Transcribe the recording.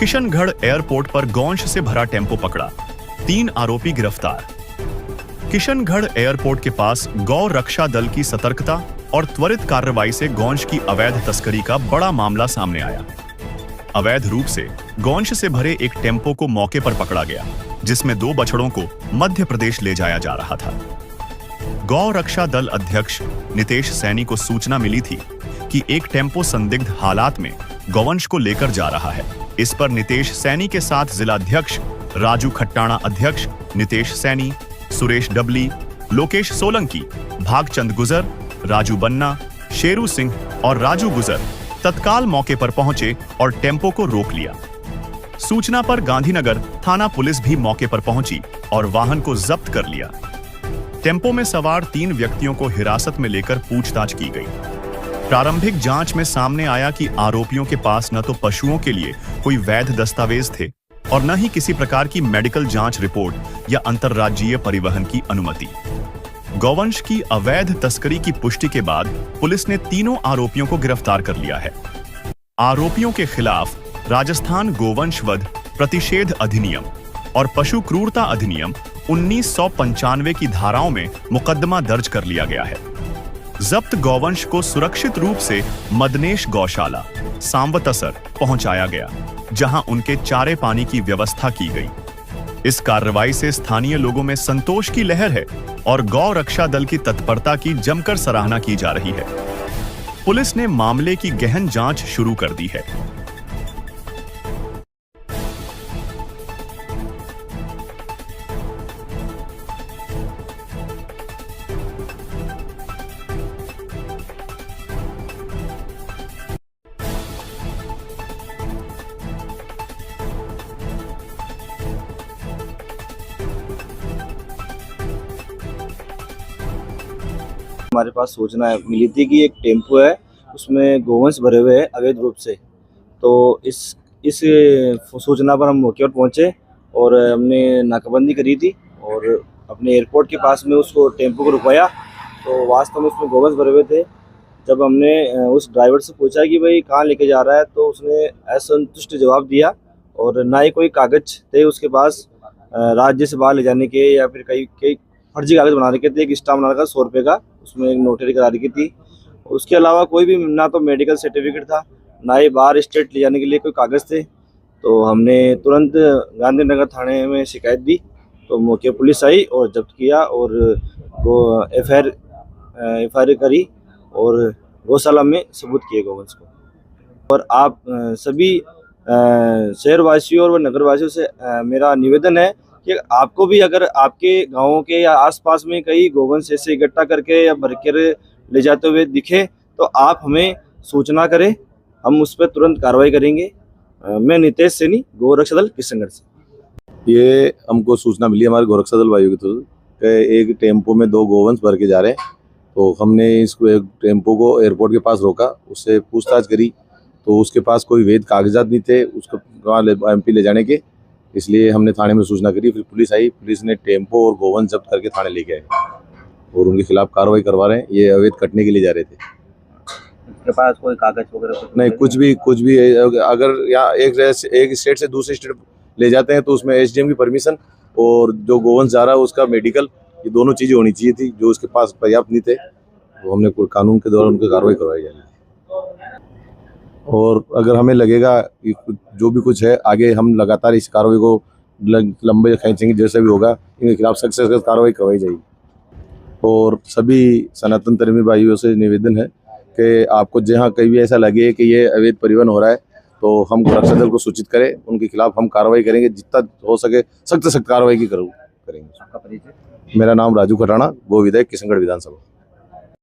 Kishangarh airport पर गौंश से भरा टेम्पो पकड़ा, 3 आरोपी गिरफ्तार। किशनगढ़ एयरपोर्ट के पास गौ रक्षा दल की सतर्कता और त्वरित कार्रवाई से गौंश की अवैध तस्करी का बड़ा मामला सामने आया। अवैध रूप से गौंश से भरे एक टेम्पो को मौके पर पकड़ा गया, जिसमें 2 बछड़ों को मध्य प्रदेश ले जाया जा रहा था। गौ रक्षा दल अध्यक्ष नितेश सैनी को सूचना मिली थी कि एक टेम्पो संदिग्ध हालात में गौवंश को लेकर जा रहा है। इस पर नितेश सैनी के साथ जिलाध्यक्ष राजू खट्टाणा, अध्यक्ष नितेश सैनी, सुरेश डबली, लोकेश सोलंकी, भागचंद गुजर, राजू बन्ना, शेरू सिंह और राजू गुजर तत्काल मौके पर पहुंचे और टेम्पो को रोक लिया। सूचना पर गांधीनगर थाना पुलिस भी मौके पर पहुंची और वाहन को जब्त कर लिया। टेम्पो में सवार 3 व्यक्तियों को हिरासत में लेकर पूछताछ की गई। प्रारंभिक जांच में सामने आया कि आरोपियों के पास न तो पशुओं के लिए कोई वैध दस्तावेज थे और न ही किसी प्रकार की मेडिकल जांच रिपोर्ट या अंतर्राज्यीय परिवहन की अनुमति। गौवंश की अवैध तस्करी की पुष्टि के बाद पुलिस ने तीनों आरोपियों को गिरफ्तार कर लिया है। आरोपियों के खिलाफ राजस्थान गोवंश वध प्रतिषेध अधिनियम और पशु क्रूरता अधिनियम 1995 की धाराओं में मुकदमा दर्ज कर लिया गया है। जब्त गौवंश को सुरक्षित रूप से मदनेश गौशाला, सांवतसर पहुंचाया गया, जहां उनके चारे पानी की व्यवस्था की गई। इस कार्रवाई से स्थानीय लोगों में संतोष की लहर है और गौ रक्षा दल की तत्परता की जमकर सराहना की जा रही है। पुलिस ने मामले की गहन जांच शुरू कर दी है। हमारे पास सूचना मिली थी कि एक टेम्पो है, उसमें गोवंश भरे हुए हैं अवैध रूप से। तो इस सूचना पर हम मौके पर पहुंचे और हमने नाकाबंदी करी थी और अपने एयरपोर्ट के पास में उसको टेम्पो को रुकवाया। तो वास्तव में उसमें गोवंश भरे हुए थे। जब हमने उस ड्राइवर से पूछा कि भाई कहाँ लेके जा रहा है, तो उसने असंतुष्ट जवाब दिया और ना ही कोई कागज थे उसके पास राज्य से बाहर ले जाने के, या फिर कई फर्जी कागज बना रखे थे। एक स्टाम्प बना रखा 100 रुपये का, उसमें एक नोटरी करा रखी थी। उसके अलावा कोई भी ना तो मेडिकल सर्टिफिकेट था, ना ही बाहर स्टेट ले जाने के लिए कोई कागज़ थे। तो हमने तुरंत गांधीनगर थाने में शिकायत दी, तो मौके पुलिस आई और जब्त किया और वो एफआईआर करी और गौशाला में सबूत किए गौवंश को। और आप सभी शहरवासियों और नगरवासियों से मेरा निवेदन है कि आपको भी अगर आपके गांवों के या आसपास में कई गोवंश ऐसे इकट्ठा करके या भरकर ले जाते हुए दिखे, तो आप हमें सूचना करें, हम उस पर तुरंत कार्रवाई करेंगे। मैं नितेश सैनी, गौ रक्षा दल किशनगढ़ से। ये हमको सूचना मिली हमारे गौ रक्षा दल वायु के थ्रू कि एक टेम्पो में 2 गोवंश भर के जा रहे हैं। तो हमने इसको एक टेम्पो को एयरपोर्ट के पास रोका, उससे पूछताछ करी तो उसके पास कोई वैध कागजात नहीं थे उसको वहाँ एमपी ले जाने के। इसलिए हमने थाने में सूचना करी, फिर पुलिस आई, पुलिस ने टेम्पो और गोवंश जब्त करके थाने लेके आए और उनके खिलाफ कार्रवाई करवा रहे हैं। ये अवैध कटने के लिए जा रहे थे। उसके पास कोई कागज वगैरह नहीं, कुछ भी। अगर यहाँ एक स्टेट से दूसरे स्टेट ले जाते हैं तो उसमें एसडीएम की परमिशन और जो गोवंश जा रहा है उसका मेडिकल, ये दोनों चीज़ें होनी चाहिए थी, जो उसके पास पर्याप्त नहीं थे। तो हमने कानून के द्वारा उनकी कार्रवाई करवाई जाएगी। और अगर हमें लगेगा कि जो भी कुछ है आगे, हम लगातार इस कार्रवाई को लंबे खींचेंगे। जैसे भी होगा इनके खिलाफ सख्त से सख्त कार्रवाई करवाई जाएगी। और सभी सनातन धर्मी भाइयों से निवेदन है कि आपको जहाँ कहीं भी ऐसा लगे कि ये अवैध परिवहन हो रहा है, तो हम रक्षा दल को सूचित करें, उनके खिलाफ हम कार्रवाई करेंगे। जितना हो सके सख्त से सख्त कार्रवाई की करेंगे। आपका परिचय? मेरा नाम राजू खट्टाणा, गो विधायक, किशनगढ़ विधानसभा।